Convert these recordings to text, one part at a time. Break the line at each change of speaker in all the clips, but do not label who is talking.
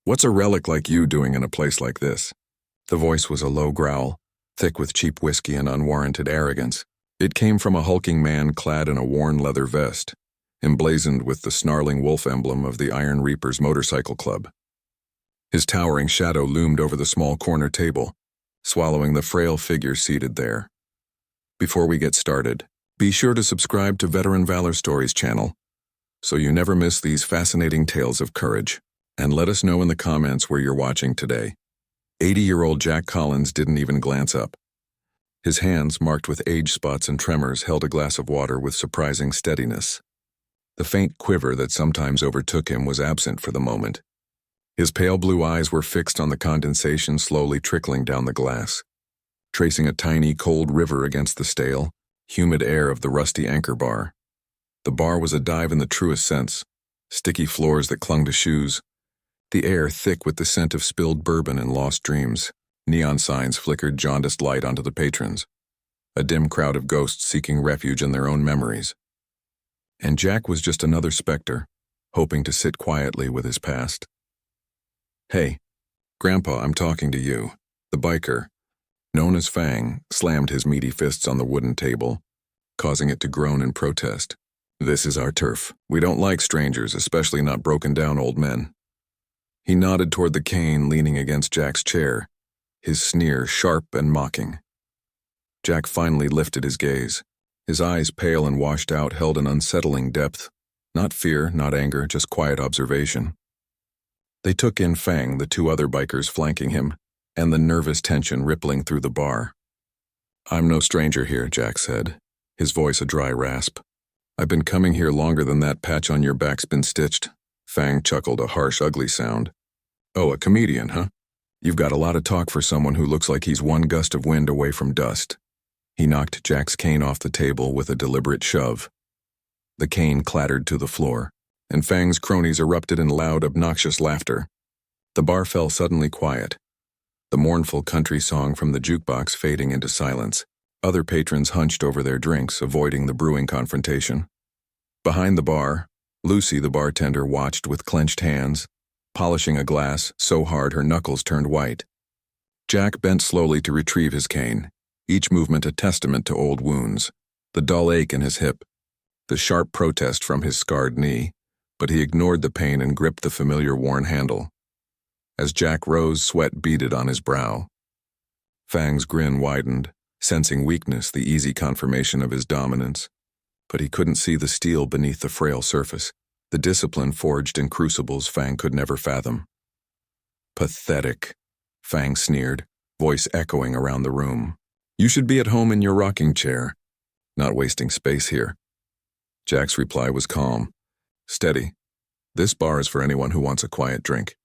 What's a relic like you doing in a place like this? The voice was a low growl, thick with cheap whiskey and unwarranted arrogance. It came from a hulking man clad in a worn leather vest, emblazoned with the snarling wolf emblem of the Iron Reapers Motorcycle Club. His towering shadow loomed over the small corner table, swallowing the frail figure seated there. Before we get started, be sure to subscribe to Veteran Valor Stories channel so you never miss these fascinating tales of courage. And let us know in the comments where you're watching today. 80-year-old Jack Collins didn't even glance up. His hands, marked with age spots and tremors, held a glass of water with surprising steadiness. The faint quiver that sometimes overtook him was absent for the moment. His pale blue eyes were fixed on the condensation slowly trickling down the glass, tracing a tiny, cold river against the stale, humid air of the rusty anchor bar. The bar was a dive in the truest sense, sticky floors that clung to shoes, the air thick with the scent of spilled bourbon and lost dreams. Neon signs flickered jaundiced light onto the patrons, a dim crowd of ghosts seeking refuge in their own memories. And Jack was just another specter, hoping to sit quietly with his past. "Hey, Grandpa, I'm talking to you." The biker, known as Fang, slammed his meaty fists on the wooden table, causing it to groan in protest. "This is our turf. We don't like strangers, especially not broken-down old men." He nodded toward the cane leaning against Jack's chair, his sneer sharp and mocking. Jack finally lifted his gaze. His eyes, pale and washed out, held an unsettling depth. Not fear, not anger, just quiet observation. They took in Fang, the two other bikers flanking him, and the nervous tension rippling through the bar. "I'm no stranger here," Jack said, his voice a dry rasp. "I've been coming here longer than that patch on your back's been stitched." Fang chuckled, a harsh, ugly sound. "Oh, a comedian, huh? You've got a lot of talk for someone who looks like he's one gust of wind away from dust." He knocked Jack's cane off the table with a deliberate shove. The cane clattered to the floor, and Fang's cronies erupted in loud, obnoxious laughter. The bar fell suddenly quiet, the mournful country song from the jukebox fading into silence. Other patrons hunched over their drinks, avoiding the brewing confrontation. Behind the bar, Lucy, the bartender, watched with clenched hands, polishing a glass so hard her knuckles turned white. Jack bent slowly to retrieve his cane, each movement a testament to old wounds, the dull ache in his hip, the sharp protest from his scarred knee, but he ignored the pain and gripped the familiar worn handle. As Jack rose, sweat beaded on his brow. Fang's grin widened, sensing weakness, the easy confirmation of his dominance. But he couldn't see the steel beneath the frail surface, the discipline forged in crucibles Fang could never fathom. "Pathetic," Fang sneered, voice echoing around the room. "You should be at home in your rocking chair, not wasting space here." Jack's reply was calm. "Steady. This bar is for anyone who wants a quiet drink."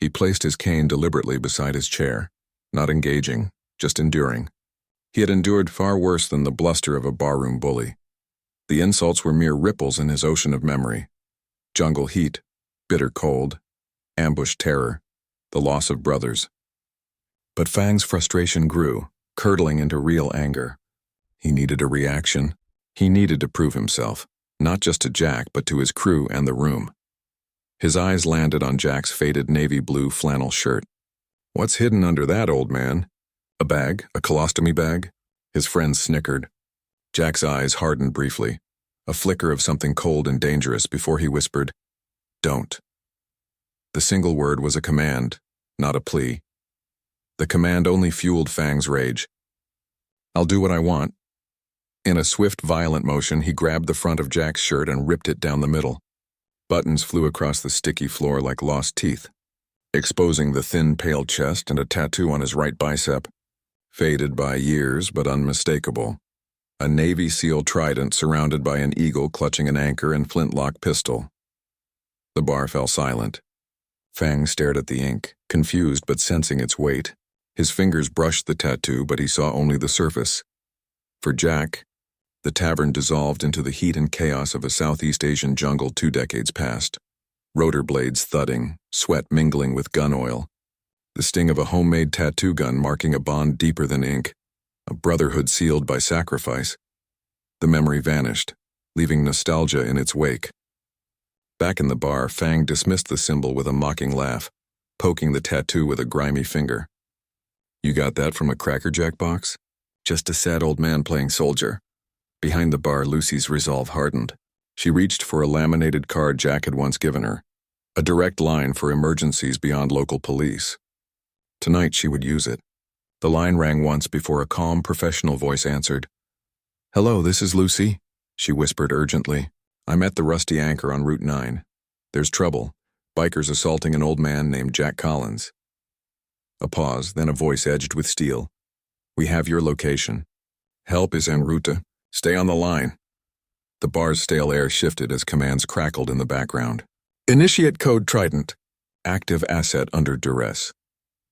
He placed his cane deliberately beside his chair, not engaging, just enduring. He had endured far worse than the bluster of a barroom bully. The insults were mere ripples in his ocean of memory. Jungle heat, bitter cold, ambush terror, the loss of brothers. But Fang's frustration grew, curdling into real anger. He needed a reaction. He needed to prove himself, not just to Jack, but to his crew and the room. His eyes landed on Jack's faded navy blue flannel shirt. "What's hidden under that, old man? A bag? A colostomy bag?" His friends snickered. Jack's eyes hardened briefly, a flicker of something cold and dangerous before he whispered, "Don't." The single word was a command, not a plea. The command only fueled Fang's rage. "I'll do what I want." In a swift, violent motion, he grabbed the front of Jack's shirt and ripped it down the middle. Buttons flew across the sticky floor like lost teeth, exposing the thin, pale chest and a tattoo on his right bicep, faded by years but unmistakable. A Navy SEAL Trident surrounded by an eagle clutching an anchor and flintlock pistol. The bar fell silent. Fang stared at the ink, confused but sensing its weight. His fingers brushed the tattoo, but he saw only the surface. For Jack, the tavern dissolved into the heat and chaos of a Southeast Asian jungle 2 decades past. Rotor blades thudding, sweat mingling with gun oil. The sting of a homemade tattoo gun marking a bond deeper than ink. A brotherhood sealed by sacrifice. The memory vanished, leaving nostalgia in its wake. Back in the bar, Fang dismissed the symbol with a mocking laugh. poking the tattoo with a grimy finger. You got that from a Cracker Jack box? Just a sad old man playing soldier. Behind the bar, Lucy's resolve hardened. She reached for a laminated card Jack had once given her, a direct line for emergencies beyond local police. Tonight she would use it. The line rang once before a calm, professional voice answered. "Hello, this is Lucy," she whispered urgently. "I'm at the Rusty Anchor on Route 9. There's trouble. Bikers assaulting an old man named Jack Collins." A pause, then a voice edged with steel. "We have your location. Help is en route. Stay on the line." The bar's stale air shifted as commands crackled in the background. "Initiate code Trident. Active asset under duress."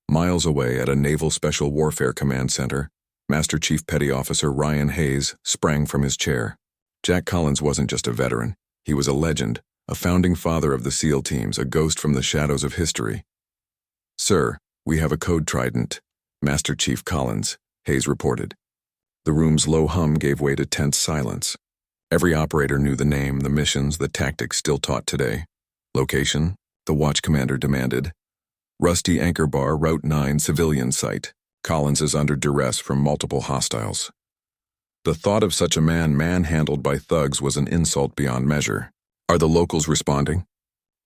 Miles away at a Naval Special Warfare Command Center, Master Chief Petty Officer Ryan Hayes sprang from his chair. Jack Collins wasn't just a veteran. He was a legend, a founding father of the SEAL teams, a ghost from the shadows of history. "Sir, we have a code Trident. Master Chief Collins," Hayes reported. The room's low hum gave way to tense silence. Every operator knew the name, the missions, the tactics still taught today. "Location?" the watch commander demanded. "Rusty Anchor Bar, Route 9, civilian site. Collins is under duress from multiple hostiles." The thought of such a man manhandled by thugs was an insult beyond measure. "Are the locals responding?"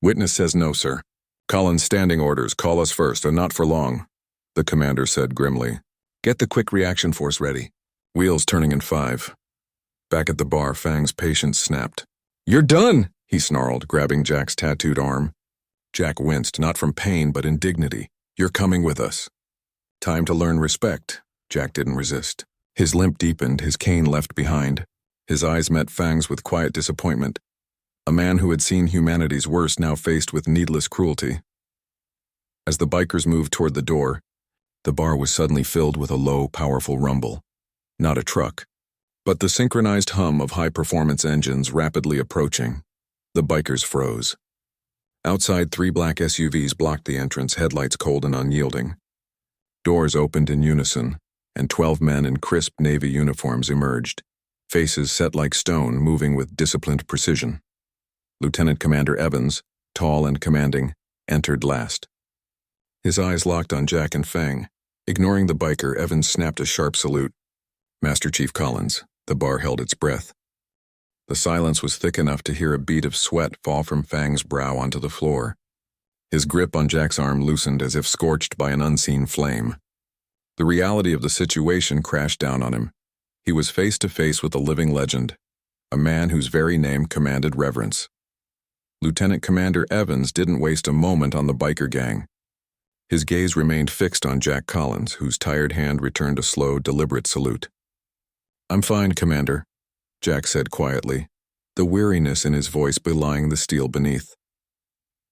"Witness says no, sir. Collins' standing orders, call us first, and not for long," the commander said grimly. "Get the quick reaction force ready. Wheels turning in 5. Back at the bar, Fang's patience snapped. "You're done," he snarled, grabbing Jack's tattooed arm. Jack winced, not from pain but indignity. "You're coming with us." "Time to learn respect." Jack didn't resist. His limp deepened, his cane left behind. His eyes met Fang's with quiet disappointment. A man who had seen humanity's worst now faced with needless cruelty. As the bikers moved toward the door, the bar was suddenly filled with a low, powerful rumble. Not a truck, but the synchronized hum of high-performance engines rapidly approaching. The bikers froze. Outside, 3 black SUVs blocked the entrance, headlights cold and unyielding. Doors opened in unison, and 12 men in crisp Navy uniforms emerged, faces set like stone, moving with disciplined precision. Lieutenant Commander Evans, tall and commanding, entered last. His eyes locked on Jack and Fang. Ignoring the biker, Evans snapped a sharp salute. "Master Chief Collins." The bar held its breath. The silence was thick enough to hear a bead of sweat fall from Fang's brow onto the floor. His grip on Jack's arm loosened as if scorched by an unseen flame. The reality of the situation crashed down on him. He was face to face with a living legend, a man whose very name commanded reverence. Lieutenant Commander Evans didn't waste a moment on the biker gang. His gaze remained fixed on Jack Collins, whose tired hand returned a slow, deliberate salute. "I'm fine, Commander," Jack said quietly, the weariness in his voice belying the steel beneath.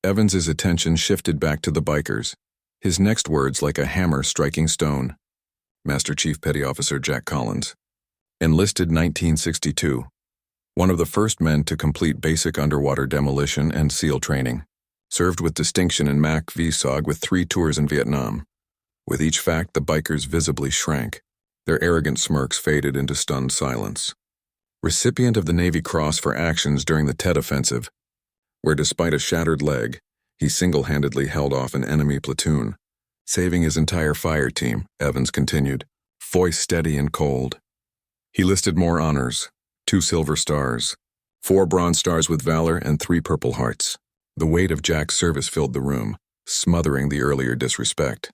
Evans's attention shifted back to the bikers, his next words like a hammer striking stone. "Master Chief Petty Officer Jack Collins. Enlisted 1962. One of the first men to complete basic underwater demolition and SEAL training. Served with distinction in MAC VSOG with 3 tours in Vietnam." With each fact, the bikers visibly shrank. Their arrogant smirks faded into stunned silence. Recipient of the Navy Cross for actions during the Tet Offensive, where despite a shattered leg, he single-handedly held off an enemy platoon, saving his entire fire team, Evans continued, voice steady and cold. He listed more honors, 2 Silver Stars, 4 Bronze Stars with Valor, and 3 Purple Hearts. The weight of Jack's service filled the room, smothering the earlier disrespect.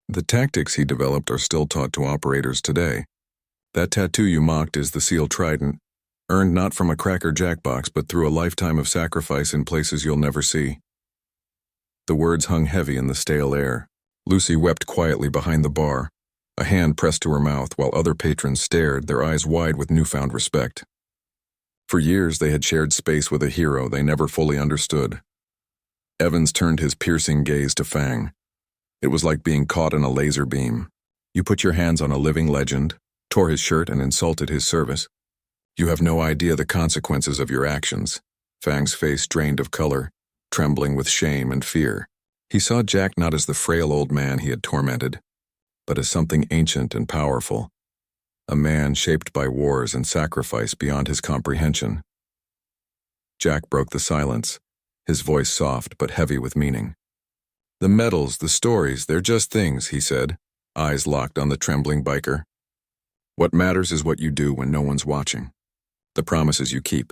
The tactics he developed are still taught to operators today. That tattoo you mocked is the SEAL Trident, earned not from a Cracker Jack box but through a lifetime of sacrifice in places you'll never see. The words hung heavy in the stale air. Lucy wept quietly behind the bar, a hand pressed to her mouth while other patrons stared, their eyes wide with newfound respect. For years they had shared space with a hero they never fully understood. Evans turned his piercing gaze to Fang. It was like being caught in a laser beam. "You put your hands on a living legend, tore his shirt and insulted his service. You have no idea the consequences of your actions." Fang's face drained of color, trembling with shame and fear. He saw Jack not as the frail old man he had tormented, but as something ancient and powerful, a man shaped by wars and sacrifice beyond his comprehension. Jack broke the silence, his voice soft but heavy with meaning. The medals, the stories, they're just things, he said, eyes locked on the trembling biker. What matters is what you do when no one's watching. The promises you keep.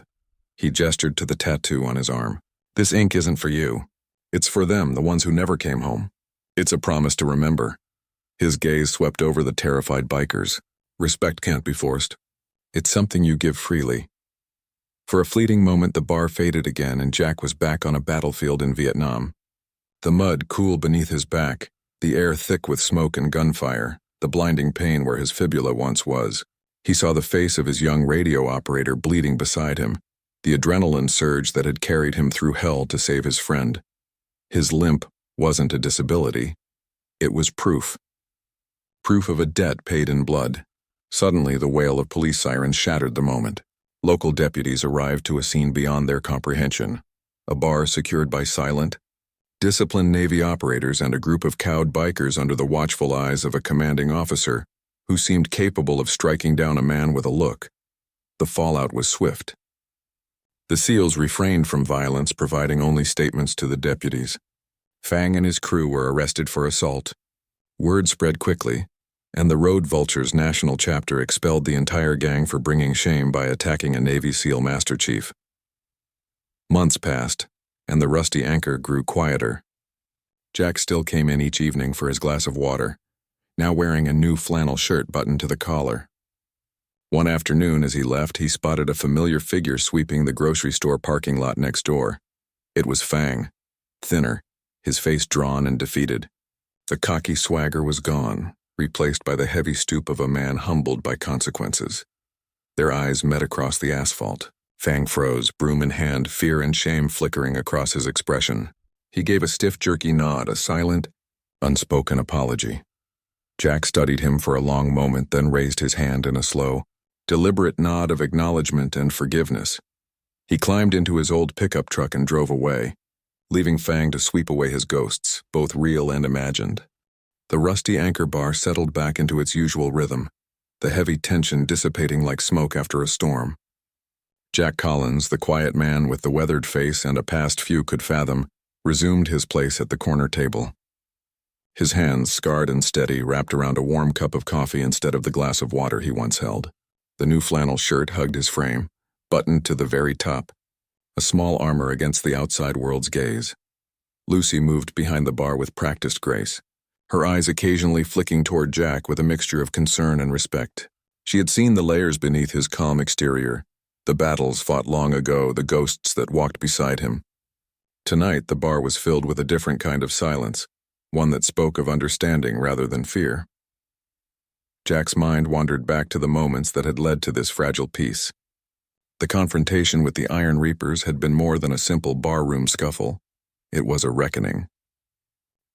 He gestured to the tattoo on his arm. This ink isn't for you. It's for them, the ones who never came home. It's a promise to remember. His gaze swept over the terrified bikers. Respect can't be forced. It's something you give freely. For a fleeting moment, the bar faded again, and Jack was back on a battlefield in Vietnam. The mud cool beneath his back, the air thick with smoke and gunfire, the blinding pain where his fibula once was. He saw the face of his young radio operator bleeding beside him, the adrenaline surge that had carried him through hell to save his friend. His limp wasn't a disability. It was proof. Proof of a debt paid in blood. Suddenly, the wail of police sirens shattered the moment. Local deputies arrived to a scene beyond their comprehension. A bar secured by silent, disciplined Navy operators and a group of cowed bikers under the watchful eyes of a commanding officer who seemed capable of striking down a man with a look. The fallout was swift. The SEALs refrained from violence, providing only statements to the deputies. Fang and his crew were arrested for assault. Word spread quickly, and the Road Vultures National Chapter expelled the entire gang for bringing shame by attacking a Navy SEAL Master Chief. Months passed, and the rusty anchor grew quieter. Jack still came in each evening for his glass of water, now wearing a new flannel shirt buttoned to the collar. One afternoon as he left, he spotted a familiar figure sweeping the grocery store parking lot next door. It was Fang, thinner, his face drawn and defeated. The cocky swagger was gone, replaced by the heavy stoop of a man humbled by consequences. Their eyes met across the asphalt. Fang froze, broom in hand, fear and shame flickering across his expression. He gave a stiff, jerky nod, a silent, unspoken apology. Jack studied him for a long moment, then raised his hand in a slow, deliberate nod of acknowledgement and forgiveness. He climbed into his old pickup truck and drove away, leaving Fang to sweep away his ghosts, both real and imagined. The rusty anchor bar settled back into its usual rhythm, the heavy tension dissipating like smoke after a storm. Jack Collins, the quiet man with the weathered face and a past few could fathom, resumed his place at the corner table. His hands, scarred and steady, wrapped around a warm cup of coffee instead of the glass of water he once held. The new flannel shirt hugged his frame, buttoned to the very top, a small armor against the outside world's gaze. Lucy moved behind the bar with practiced grace, her eyes occasionally flicking toward Jack with a mixture of concern and respect. She had seen the layers beneath his calm exterior, the battles fought long ago, the ghosts that walked beside him. Tonight, the bar was filled with a different kind of silence, one that spoke of understanding rather than fear. Jack's mind wandered back to the moments that had led to this fragile peace. The confrontation with the Iron Reapers had been more than a simple barroom scuffle. It was a reckoning.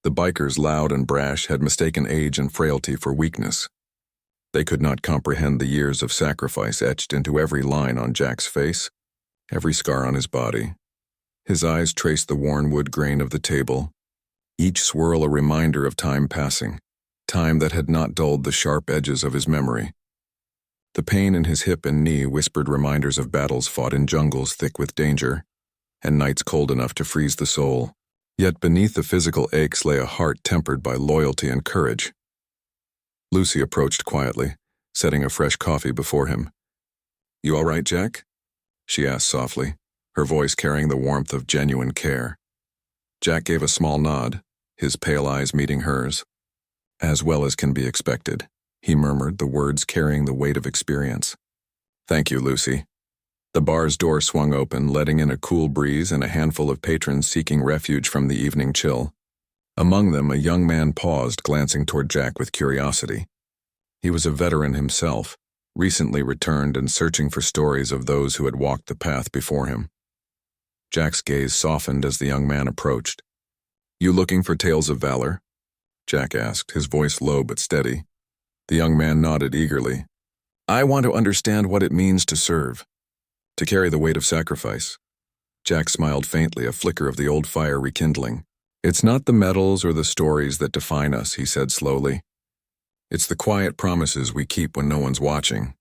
The bikers, loud and brash, had mistaken age and frailty for weakness. They could not comprehend the years of sacrifice etched into every line on Jack's face, every scar on his body. His eyes traced the worn wood grain of the table, each swirl a reminder of time passing, time that had not dulled the sharp edges of his memory. The pain in his hip and knee whispered reminders of battles fought in jungles thick with danger, and nights cold enough to freeze the soul. Yet beneath the physical aches lay a heart tempered by loyalty and courage. Lucy approached quietly, setting a fresh coffee before him. "You all right, Jack?" she asked softly, her voice carrying the warmth of genuine care. Jack gave a small nod, his pale eyes meeting hers. "As well as can be expected," he murmured, the words carrying the weight of experience. "Thank you, Lucy." The bar's door swung open, letting in a cool breeze and a handful of patrons seeking refuge from the evening chill. Among them, a young man paused, glancing toward Jack with curiosity. He was a veteran himself, recently returned and searching for stories of those who had walked the path before him. Jack's gaze softened as the young man approached. "You looking for tales of valor?" Jack asked, his voice low but steady. The young man nodded eagerly. "I want to understand what it means to serve, to carry the weight of sacrifice." Jack smiled faintly, a flicker of the old fire rekindling. "It's not the medals or the stories that define us," he said slowly. "It's the quiet promises we keep when no one's watching,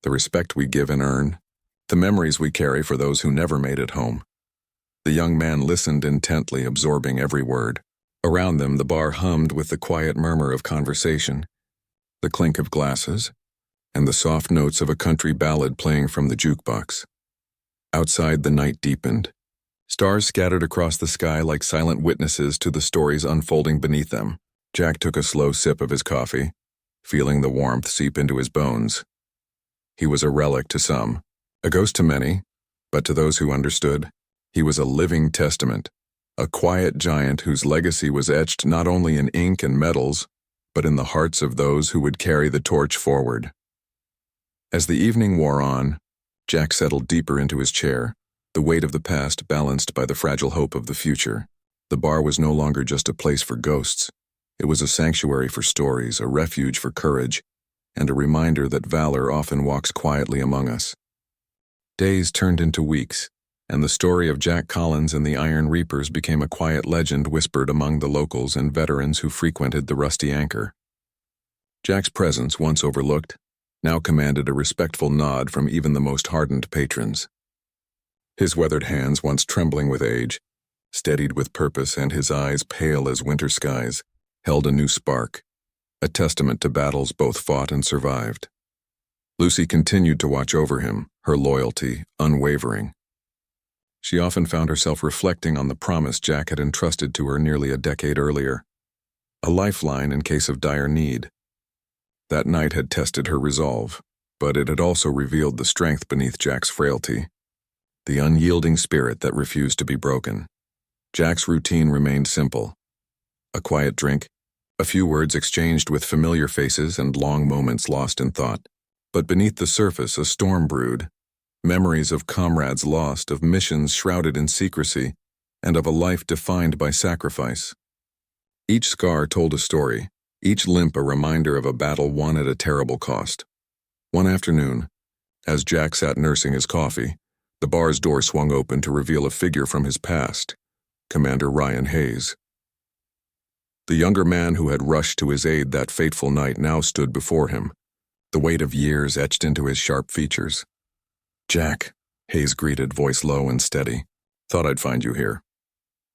the respect we give and earn, the memories we carry for those who never made it home." The young man listened intently, absorbing every word. Around them, the bar hummed with the quiet murmur of conversation, the clink of glasses, and the soft notes of a country ballad playing from the jukebox. Outside, the night deepened. Stars scattered across the sky like silent witnesses to the stories unfolding beneath them. Jack took a slow sip of his coffee, feeling the warmth seep into his bones. He was a relic to some, a ghost to many, but to those who understood, he was a living testament, a quiet giant whose legacy was etched not only in ink and metals, but in the hearts of those who would carry the torch forward. As the evening wore on, Jack settled deeper into his chair, the weight of the past balanced by the fragile hope of the future. The bar was no longer just a place for ghosts. It was a sanctuary for stories, a refuge for courage, and a reminder that valor often walks quietly among us. Days turned into weeks, and the story of Jack Collins and the Iron Reapers became a quiet legend whispered among the locals and veterans who frequented the Rusty Anchor. Jack's presence, once overlooked, now commanded a respectful nod from even the most hardened patrons. His weathered hands, once trembling with age, steadied with purpose, and his eyes, pale as winter skies, held a new spark, a testament to battles both fought and survived. Lucy continued to watch over him, her loyalty unwavering. She often found herself reflecting on the promise Jack had entrusted to her nearly a decade earlier, a lifeline in case of dire need. That night had tested her resolve, but it had also revealed the strength beneath Jack's frailty, the unyielding spirit that refused to be broken. Jack's routine remained simple: a quiet drink, a few words exchanged with familiar faces, and long moments lost in thought. But beneath the surface, a storm brewed. Memories of comrades lost, of missions shrouded in secrecy, and of a life defined by sacrifice. Each scar told a story, each limp a reminder of a battle won at a terrible cost. One afternoon, as Jack sat nursing his coffee, the bar's door swung open to reveal a figure from his past, Commander Ryan Hayes. The younger man who had rushed to his aid that fateful night now stood before him, the weight of years etched into his sharp features. "Jack," Hayes greeted, voice low and steady. "Thought I'd find you here."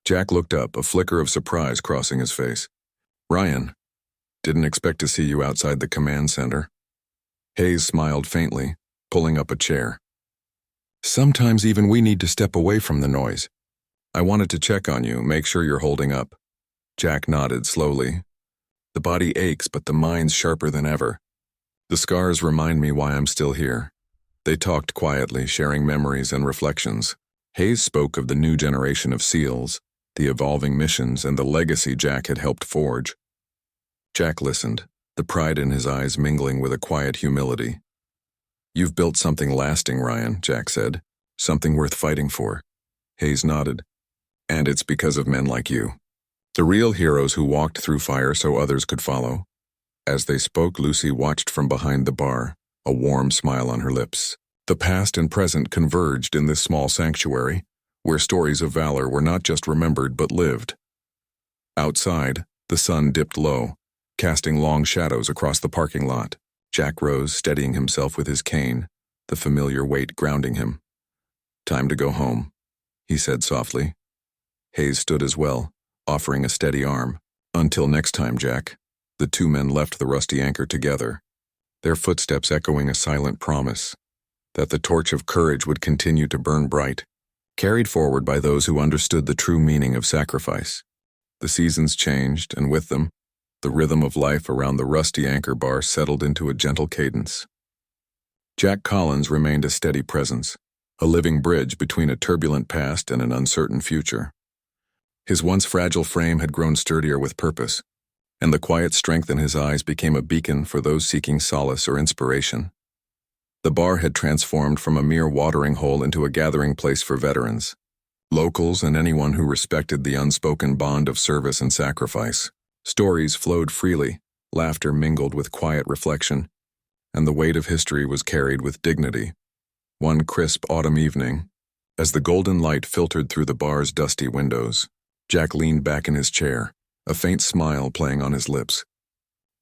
Jack looked up, a flicker of surprise crossing his face. "Ryan, didn't expect to see you outside the command center." Hayes smiled faintly, pulling up a chair. "Sometimes even we need to step away from the noise. I wanted to check on you, make sure you're holding up." Jack nodded slowly. "The body aches, but the mind's sharper than ever. The scars remind me why I'm still here." They talked quietly, sharing memories and reflections. Hayes spoke of the new generation of SEALs, the evolving missions, and the legacy Jack had helped forge. Jack listened, the pride in his eyes mingling with a quiet humility. "You've built something lasting, Ryan," Jack said. "Something worth fighting for." Hayes nodded. "And it's because of men like you. The real heroes who walked through fire so others could follow." As they spoke, Lucy watched from behind the bar, a warm smile on her lips. The past and present converged in this small sanctuary, where stories of valor were not just remembered but lived. Outside, the sun dipped low, casting long shadows across the parking lot. Jack rose, steadying himself with his cane, the familiar weight grounding him. "Time to go home," he said softly. Hayes stood as well, offering a steady arm. "Until next time, Jack." The two men left the Rusty Anchor together, their footsteps echoing a silent promise that the torch of courage would continue to burn bright, carried forward by those who understood the true meaning of sacrifice. The seasons changed, and with them, the rhythm of life around the Rusty Anchor bar settled into a gentle cadence. Jack Collins remained a steady presence, a living bridge between a turbulent past and an uncertain future. His once fragile frame had grown sturdier with purpose, and the quiet strength in his eyes became a beacon for those seeking solace or inspiration. The bar had transformed from a mere watering hole into a gathering place for veterans, locals, and anyone who respected the unspoken bond of service and sacrifice. Stories flowed freely, laughter mingled with quiet reflection, and the weight of history was carried with dignity. One crisp autumn evening, as the golden light filtered through the bar's dusty windows, Jack leaned back in his chair, a faint smile playing on his lips.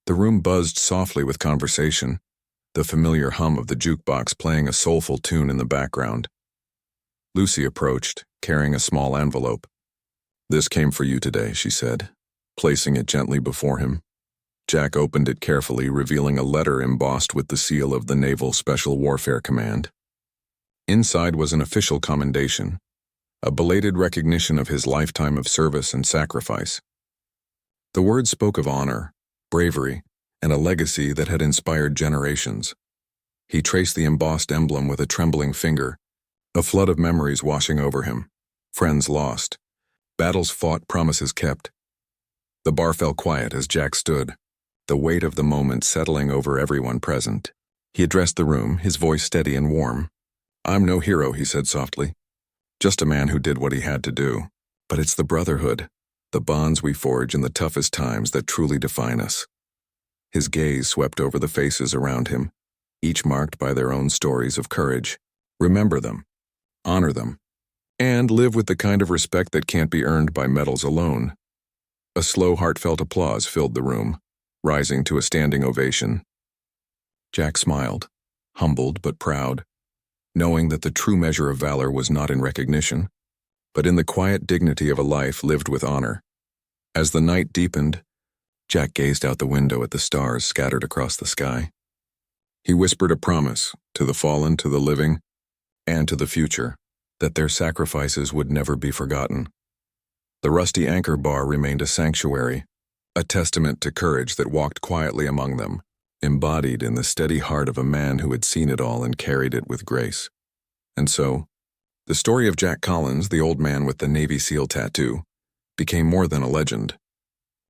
The room buzzed softly with conversation, the familiar hum of the jukebox playing a soulful tune in the background. Lucy approached, carrying a small envelope. "This came for you today," she said. Placing it gently before him, Jack opened it carefully, revealing a letter embossed with the seal of the Naval Special Warfare Command. Inside was an official commendation, a belated recognition of his lifetime of service and sacrifice. The words spoke of honor, bravery, and a legacy that had inspired generations. He traced the embossed emblem with a trembling finger, a flood of memories washing over him. Friends lost, battles fought, promises kept. The bar fell quiet as Jack stood, the weight of the moment settling over everyone present. He addressed the room, his voice steady and warm. "I'm no hero," he said softly. "Just a man who did what he had to do. But it's the brotherhood, the bonds we forge in the toughest times that truly define us." His gaze swept over the faces around him, each marked by their own stories of courage. Remember them, honor them, and live with the kind of respect that can't be earned by medals alone. A slow, heartfelt applause filled the room, rising to a standing ovation. Jack smiled, humbled but proud, knowing that the true measure of valor was not in recognition, but in the quiet dignity of a life lived with honor. As the night deepened, Jack gazed out the window at the stars scattered across the sky. He whispered a promise to the fallen, to the living, and to the future, that their sacrifices would never be forgotten. The rusty anchor bar remained a sanctuary, a testament to courage that walked quietly among them, embodied in the steady heart of a man who had seen it all and carried it with grace. And so, the story of Jack Collins, the old man with the Navy SEAL tattoo, became more than a legend.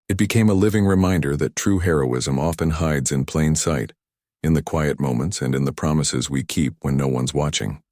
It became a living reminder that true heroism often hides in plain sight, in the quiet moments and in the promises we keep when no one's watching.